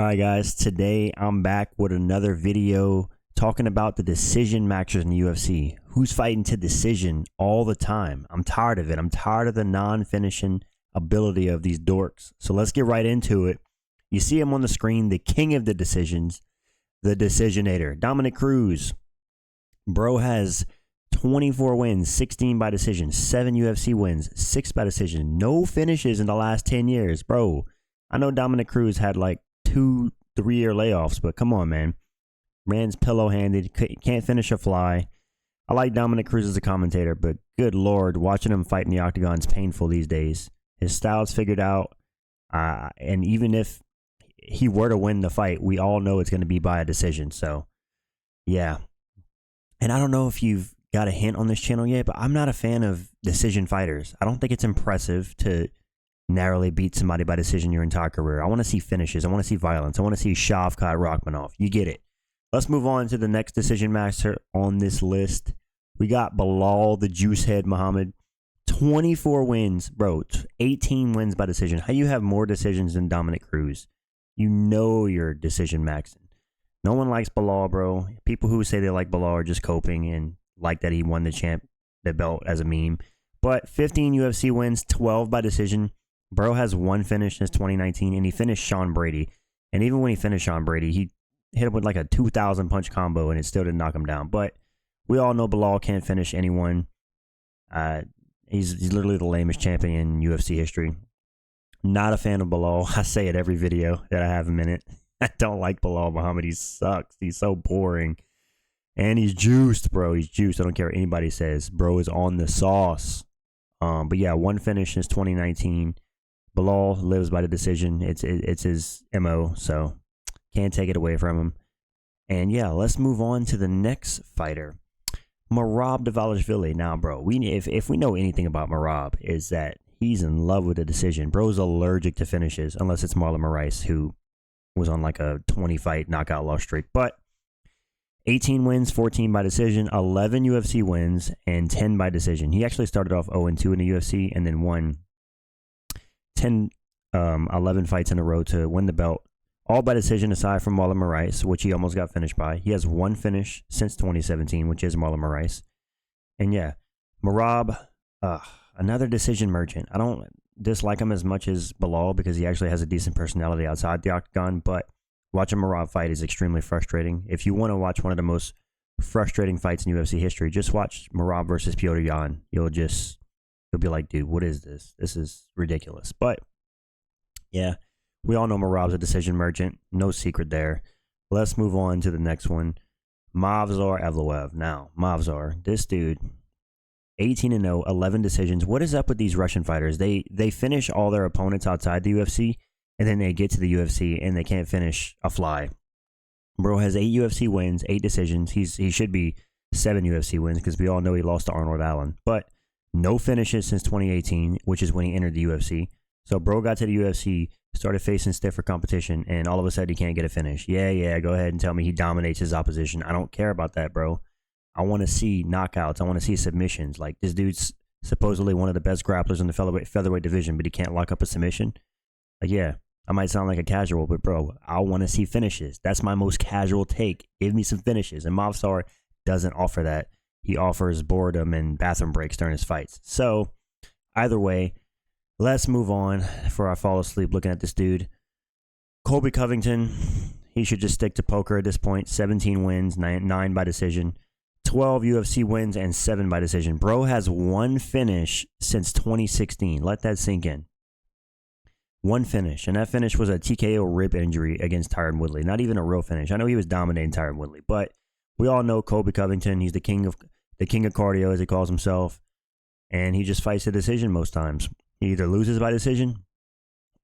Alright guys, today I'm back with another video talking about the decision matchers in the UFC. Who's fighting to decision all the time? I'm tired of it. I'm tired of the non-finishing ability of these dorks. So let's get right into it. You see him on the screen, the king of the decisions, the decisionator, Dominick Cruz. Bro has 24 wins, 16 by decision, 7 UFC wins, 6 by decision, no finishes in the last 10 years. Bro, I know Dominick Cruz had like 2-3 year layoffs, but come on, man. Man's pillow-handed, can't finish a fly. I like Dominick Cruz as a commentator, but good lord, watching him fight in the octagon is painful these days. His style's figured out, and even if he were to win the fight, we all know it's going to be by a decision. So, yeah. And I don't know if you've got a hint on this channel yet, but I'm not a fan of decision fighters. I don't think it's impressive to narrowly beat somebody by decision your entire career. I want to see finishes. I want to see violence. I want to see Shavkat Rakhmonov. You get it. Let's move on to the next decision master on this list. We got Balal the Juicehead Muhammad. 24 wins, bro. 18 wins by decision. How you have more decisions than Dominick Cruz? You know you're decision maxing. No one likes Balal, bro. People who say they like Balal are just coping and like that he won the belt as a meme. But 15 UFC wins, 12 by decision. Bro has one finish since 2019, and he finished Sean Brady. And even when he finished Sean Brady, he hit him with like a 2,000 punch combo, and it still didn't knock him down. But we all know Balal can't finish anyone. He's literally the lamest champion in UFC history. Not a fan of Balal. I say it every video that I have him in it. I don't like Balal Muhammad. He sucks. He's so boring. And he's juiced, bro. He's juiced. I don't care what anybody says. Bro is on the sauce. But yeah, one finish since 2019. Balal lives by the decision. It's his MO, so can't take it away from him. And yeah, let's move on to the next fighter, Merab Dvalishvili. Now, bro, if we know anything about Merab, is that he's in love with the decision. Bro's allergic to finishes, unless it's Marlon Moraes, who was on like a 20-fight knockout loss streak. But 18 wins, 14 by decision, 11 UFC wins, and 10 by decision. He actually started off 0-2 in the UFC and then won 11 fights in a row to win the belt. All by decision aside from Marlon Moraes, which he almost got finished by. He has one finish since 2017, which is Marlon Moraes. And yeah, Merab, another decision merchant. I don't dislike him as much as Balal because he actually has a decent personality outside the octagon, but watching Merab fight is extremely frustrating. If you want to watch one of the most frustrating fights in UFC history, just watch Merab versus Petr Yan. You'll be like, dude, what is this? This is ridiculous. But yeah, we all know Merab's a decision merchant. No secret there. Let's move on to the next one. Movsar Evloev. Now, Movsar, this dude, 18-0, 11 decisions. What is up with these Russian fighters? They finish all their opponents outside the UFC, and then they get to the UFC, and they can't finish a fly. Bro has 8 UFC wins, 8 decisions. He should be 7 UFC wins because we all know he lost to Arnold Allen. But no finishes since 2018, which is when he entered the UFC. So bro got to the UFC, started facing stiffer competition, and all of a sudden he can't get a finish. Yeah, go ahead and tell me he dominates his opposition. I don't care about that, bro. I want to see knockouts. I want to see submissions. Like, this dude's supposedly one of the best grapplers in the featherweight division, but he can't lock up a submission. Like, yeah, I might sound like a casual, but bro, I want to see finishes. That's my most casual take. Give me some finishes. And Movsar doesn't offer that. He offers boredom and bathroom breaks during his fights. So, either way, let's move on before I fall asleep looking at this dude. Colby Covington, he should just stick to poker at this point. 17 wins, 9 by decision. 12 UFC wins, and 7 by decision. Bro has one finish since 2016. Let that sink in. One finish, and that finish was a TKO rib injury against Tyron Woodley. Not even a real finish. I know he was dominating Tyron Woodley, but we all know Colby Covington. He's the king of cardio, as he calls himself, and he just fights a decision most times. He either loses by decision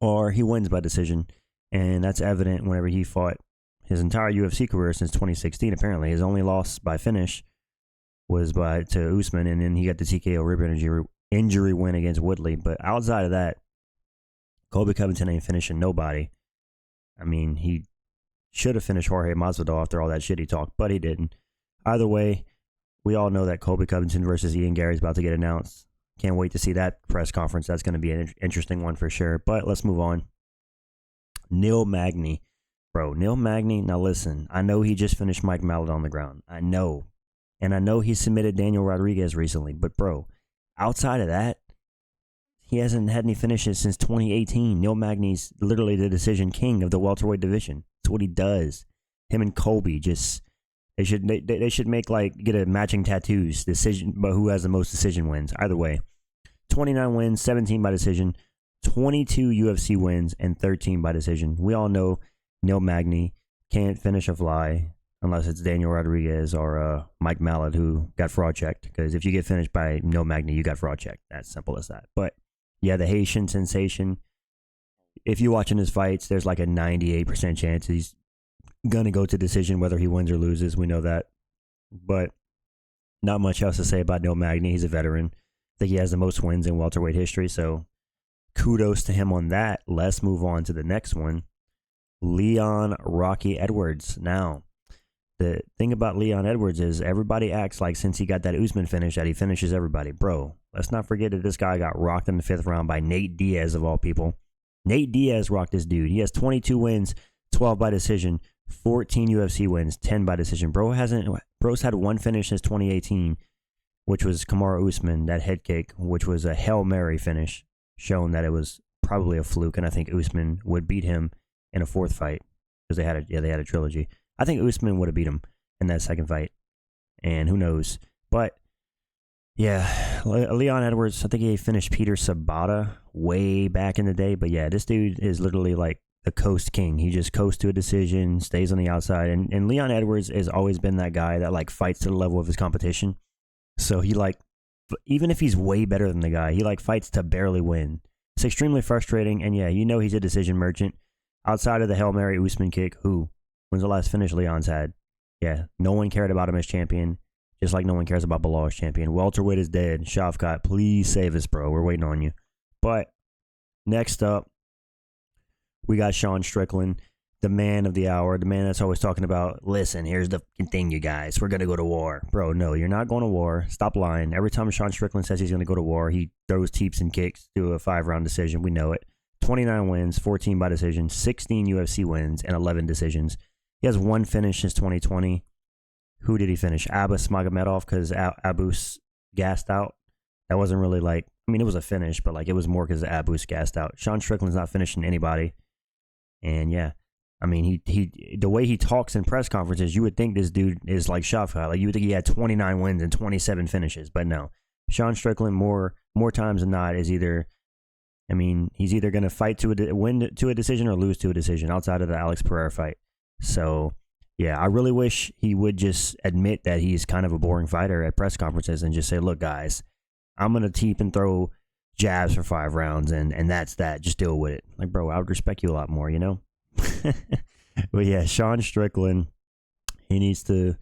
or he wins by decision, and that's evident whenever he fought his entire UFC career since 2016. Apparently, his only loss by finish was to Usman, and then he got the TKO rib injury win against Woodley. But outside of that, Colby Covington ain't finishing nobody. I mean, he should have finished Jorge Masvidal after all that shit he talked, but he didn't. Either way, we all know that Colby Covington versus Ian Gary is about to get announced. Can't wait to see that press conference. That's going to be an interesting one for sure. But let's move on. Neil Magny Bro, Neil Magny, now listen, I know he just finished Mike Mallet on the ground. I know. And I know he submitted Daniel Rodriguez recently. But, bro, outside of that, he hasn't had any finishes since 2018. Neil Magny's literally the decision king of the welterweight division. That's what he does. Him and Colby just, they should make get a matching tattoos decision, but who has the most decision wins? Either way, 29 wins, 17 by decision, 22 UFC wins, and 13 by decision. We all know Neil Magny can't finish a fly unless it's Daniel Rodriguez or Mike Mallet who got fraud checked. Because if you get finished by Neil Magny, you got fraud checked. That's simple as that. But yeah, the Haitian sensation. If you're watching his fights, there's like a 98% chance he's gonna go to decision whether he wins or loses. We know that. But not much else to say about Neil Magny. He's a veteran. I think he has the most wins in welterweight history. So kudos to him on that. Let's move on to the next one. Leon Rocky Edwards. Now, the thing about Leon Edwards is everybody acts like since he got that Usman finish that he finishes everybody. Bro, let's not forget that this guy got rocked in the 5th round by Nate Diaz of all people. Nate Diaz rocked this dude. He has 22 wins, 12 by decision, 14 UFC wins, 10 by decision. Bro's had one finish since 2018, which was Kamaru Usman, that head kick, which was a Hail Mary finish, showing that it was probably a fluke, and I think Usman would beat him in a 4th fight because they had a trilogy. I think Usman would have beat him in that 2nd fight, and who knows? But yeah, Leon Edwards, I think he finished Peter Sabata way back in the day. But yeah, this dude is literally like the coast king. He just coasts to a decision, stays on the outside, and Leon Edwards has always been that guy that fights to the level of his competition. So he even if he's way better than the guy, he fights to barely win. It's extremely frustrating, and yeah, he's a decision merchant. Outside of the Hail Mary Usman kick, when's the last finish Leon's had? Yeah, no one cared about him as champion, just like no one cares about Balal as champion. Welterweight is dead. Shavkat, please save us, bro. We're waiting on you. But next up, we got Sean Strickland, the man of the hour, the man that's always talking about, listen, here's the thing, you guys. We're going to go to war. Bro, no, you're not going to war. Stop lying. Every time Sean Strickland says he's going to go to war, he throws teeps and kicks to a 5-round decision. We know it. 29 wins, 14 by decision, 16 UFC wins, and 11 decisions. He has one finish since 2020. Who did he finish? Abbas Magomedov, because Abus gassed out. That wasn't really it was a finish, but it was more because Abus gassed out. Sean Strickland's not finishing anybody. And yeah, he the way he talks in press conferences, you would think this dude is like Shavkat. You would think he had 29 wins and 27 finishes, but no. Sean Strickland, more times than not, is either... he's either going to fight to win to a decision or lose to a decision outside of the Alex Pereira fight. So, yeah, I really wish he would just admit that he's kind of a boring fighter at press conferences and just say, look, guys, I'm going to teep and throw jabs for 5 rounds, and that's that. Just deal with it. Bro, I would respect you a lot more, you know? But, yeah, Sean Strickland, he needs to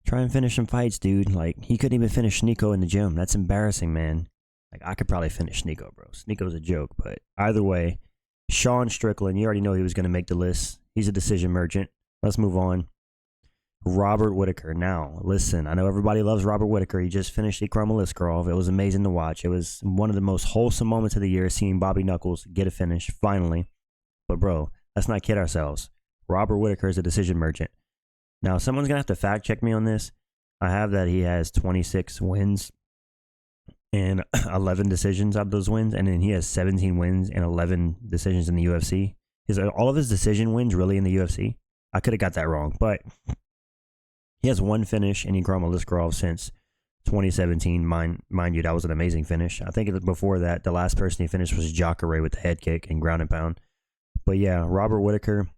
try and finish some fights, dude. He couldn't even finish Nico in the gym. That's embarrassing, man. I could probably finish Sneeko, bro. Sneeko's a joke, but either way, Sean Strickland, you already know he was going to make the list. He's a decision merchant. Let's move on. Robert Whitaker. Now, listen, I know everybody loves Robert Whitaker. He just finished Ikram Aliskerov. It was amazing to watch. It was one of the most wholesome moments of the year, seeing Bobby Knuckles get a finish, finally. But, bro, let's not kid ourselves. Robert Whitaker is a decision merchant. Now, someone's going to have to fact check me on this. I have that he has 26 wins and 11 decisions out of those wins, and then he has 17 wins and 11 decisions in the UFC. Is all of his decision wins really in the UFC? I could have got that wrong, but he has one finish in Ikram Aliskerov since 2017. Mind you, that was an amazing finish. I think before that, the last person he finished was Jacare with the head kick and ground and pound. But yeah, Robert Whitaker,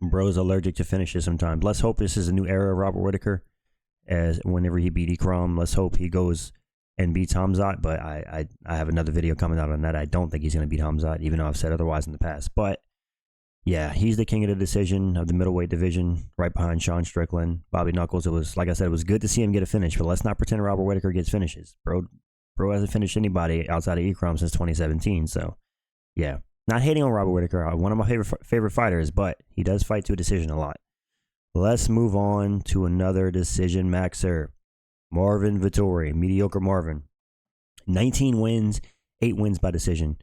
bro's allergic to finishes sometimes. Let's hope this is a new era of Robert Whitaker. As whenever he beat Ikram, let's hope he goes and beats Hamzat, but I have another video coming out on that. I don't think he's going to beat Hamzat, even though I've said otherwise in the past. But yeah, he's the king of the decision of the middleweight division, right behind Sean Strickland. Bobby Knuckles, it was, like I said, it was good to see him get a finish, but let's not pretend Robert Whitaker gets finishes. Bro hasn't finished anybody outside of Ikram since 2017, so yeah. Not hating on Robert Whitaker, one of my favorite fighters, but he does fight to a decision a lot. Let's move on to another decision maxer. Marvin Vettori, mediocre Marvin. 19 wins, 8 wins by decision.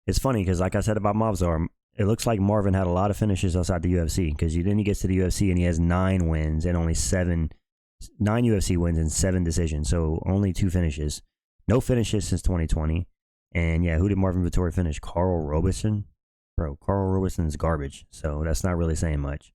It's funny because, like I said about Movzar, it looks like Marvin had a lot of finishes outside the UFC, because then he gets to the UFC and he has 9 wins and only 9 UFC wins and 7 decisions. So only 2 finishes. No finishes since 2020. And yeah, who did Marvin Vettori finish? Carl Roberson? Bro, Carl Robeson's garbage. So that's not really saying much.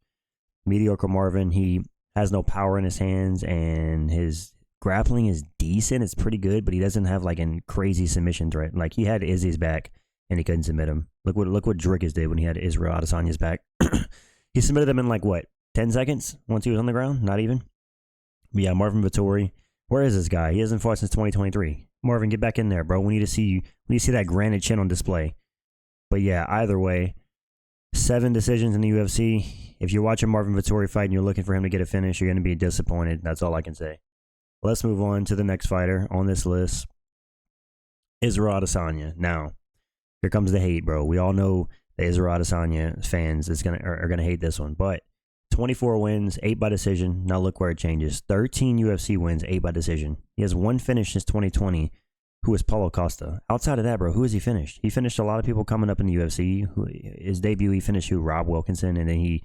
Mediocre Marvin, he has no power in his hands, and his grappling is decent. It's pretty good, but he doesn't have like a crazy submission threat. Like, he had Izzy's back and he couldn't submit him. Look what Drickus did when he had Israel Adesanya's back. He submitted him in like what, 10 seconds once he was on the ground? Not even. But yeah, Marvin Vettori. Where is this guy? He hasn't fought since 2023. Marvin, get back in there, bro. We need to see you. We need to see that granite chin on display. But yeah, either way, 7 decisions in the UFC. If you're watching Marvin Vettori fight and you're looking for him to get a finish, you're going to be disappointed. That's all I can say. Let's move on to the next fighter on this list, Israel Adesanya. Now, here comes the hate, bro. We all know the Israel Adesanya fans are gonna hate this one, but 24 wins, 8 by decision. Now look where it changes. 13 UFC wins, 8 by decision. He has 1 finish since 2020, who is Paulo Costa. Outside of that, bro, who has he finished? He finished a lot of people coming up in the UFC. His debut, he finished Rob Wilkinson, and then he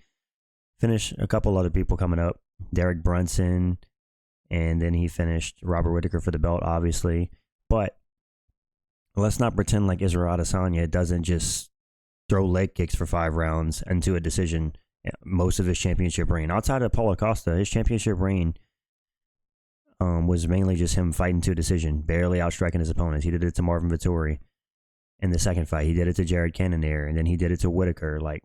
finished a couple other people coming up. Derek Brunson, and then he finished Robert Whitaker for the belt, obviously. But let's not pretend like Israel Adesanya doesn't just throw leg kicks for 5 rounds into a decision most of his championship reign. Outside of Paulo Costa, his championship reign was mainly just him fighting to a decision, barely outstriking his opponents. He did it to Marvin Vettori in the second fight. He did it to Jared Cannonier, and then he did it to Whitaker. Like,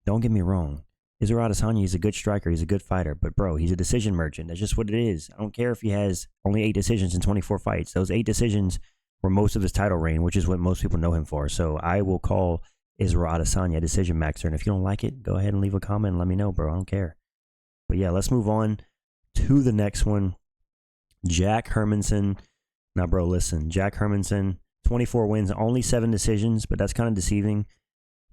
don't get me wrong. Israel Adesanya, he's a good striker. He's a good fighter. But, bro, he's a decision merchant. That's just what it is. I don't care if he has only 8 decisions in 24 fights. Those 8 decisions were most of his title reign, which is what most people know him for. So I will call Israel Adesanya a decision maxer. And if you don't like it, go ahead and leave a comment and let me know, bro. I don't care. But, yeah, let's move on to the next one. Jack Hermanson. Now, bro, listen. Jack Hermanson, 24 wins, only 7 decisions, but that's kind of deceiving.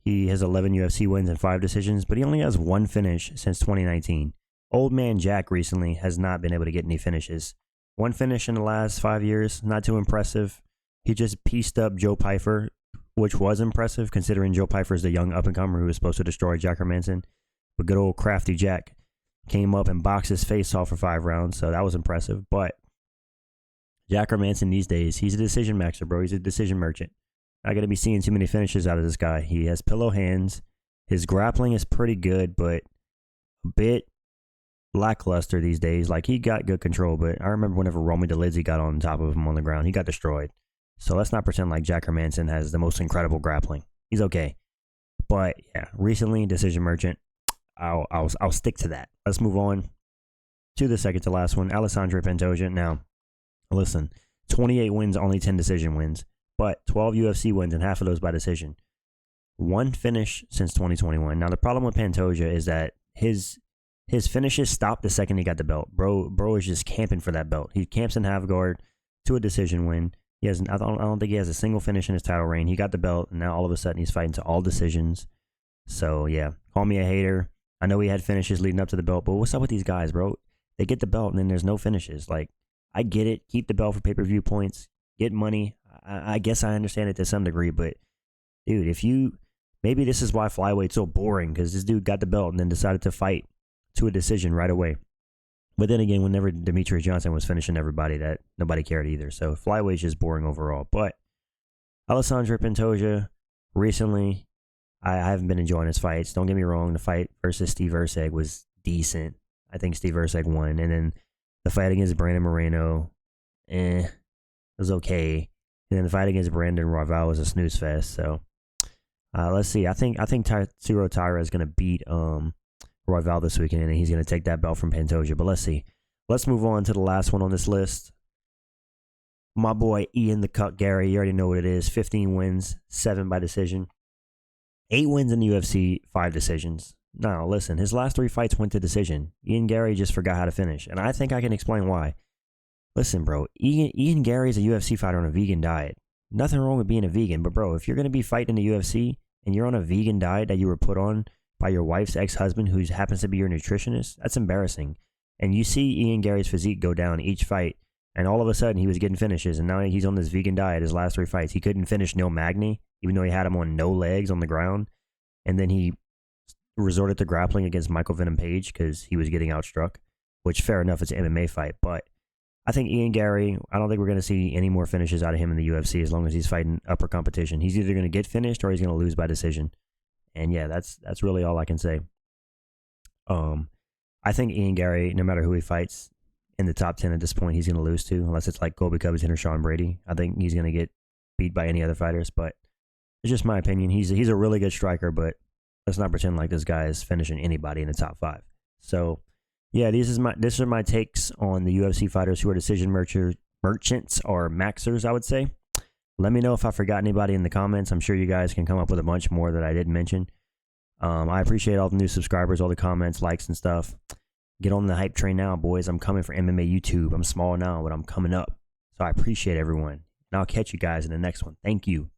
He has 11 UFC wins and 5 decisions, but he only has 1 finish since 2019. Old man Jack recently has not been able to get any finishes. 1 finish in the last 5 years, not too impressive. He just pieced up Joe Pyfer, which was impressive considering Joe Pyfer is the young up-and-comer who was supposed to destroy Jack Hermanson. But good old crafty Jack came up and boxed his face off for 5 rounds, so that was impressive. But Jack Hermanson these days, he's a decision maxer, bro. He's a decision merchant. Not going to be seeing too many finishes out of this guy. He has pillow hands. His grappling is pretty good, but a bit lackluster these days. Like, he got good control, but I remember whenever Romy DeLizzi got on top of him on the ground, he got destroyed. So let's not pretend like Jack Hermanson has the most incredible grappling. He's okay. But yeah, recently, decision merchant. I'll stick to that. Let's move on to the second to last one, Alexandre Pantoja. Now, listen, 28 wins, only 10 decision wins. But 12 UFC wins and half of those by decision. 1 finish since 2021. Now, the problem with Pantoja is that his finishes stopped the second he got the belt. Bro is just camping for that belt. He camps in half guard to a decision win. I don't think he has a single finish in his title reign. He got the belt, and now all of a sudden he's fighting to all decisions. So, yeah, call me a hater. I know he had finishes leading up to the belt, but what's up with these guys, bro? They get the belt, and then there's no finishes. Like, I get it. Keep the belt for pay-per-view points. Get money. I guess I understand it to some degree, but dude, maybe this is why flyweight's so boring, because this dude got the belt and then decided to fight to a decision right away. But then again, whenever Demetrius Johnson was finishing everybody, that nobody cared either. So flyweight's just boring overall. But Alexandre Pantoja, recently, I haven't been enjoying his fights. Don't get me wrong, the fight versus Steve Erceg was decent. I think Steve Erceg won, and then the fight against Brandon Moreno, it was okay. And then the fight against Brandon Royval was a snooze fest. So let's see. I think Tatsuro Taira is going to beat Royval this weekend, and he's going to take that belt from Pantoja. But let's see. Let's move on to the last one on this list. My boy Ian the Cut Gary. You already know what it is. 15 wins, 7 by decision. 8 wins in the UFC, 5 decisions. Now, listen. His last 3 fights went to decision. Ian Gary just forgot how to finish, and I think I can explain why. Listen, bro, Ian Gary is a UFC fighter on a vegan diet. Nothing wrong with being a vegan, but bro, if you're going to be fighting in the UFC and you're on a vegan diet that you were put on by your wife's ex-husband who happens to be your nutritionist, that's embarrassing. And you see Ian Gary's physique go down each fight, and all of a sudden he was getting finishes, and now he's on this vegan diet his last 3 fights. He couldn't finish Neil Magny, even though he had him on no legs on the ground. and then he resorted to grappling against Michael Venom Page because he was getting outstruck, which fair enough, it's an MMA fight. But I think Ian Gary, I don't think we're going to see any more finishes out of him in the UFC as long as he's fighting upper competition. He's either going to get finished or he's going to lose by decision. And yeah, that's really all I can say. I think Ian Gary, no matter who he fights in the top 10 at this point, he's going to lose to, unless it's like Colby Covington or Sean Brady. I think he's going to get beat by any other fighters, but it's just my opinion. He's a really good striker, but let's not pretend like this guy is finishing anybody in the top 5. So yeah, these are my takes on the UFC fighters who are decision merchants or maxers, I would say. Let me know if I forgot anybody in the comments. I'm sure you guys can come up with a bunch more that I didn't mention. I appreciate all the new subscribers, all the comments, likes, and stuff. Get on the hype train now, boys. I'm coming for MMA YouTube. I'm small now, but I'm coming up. So I appreciate everyone. And I'll catch you guys in the next one. Thank you.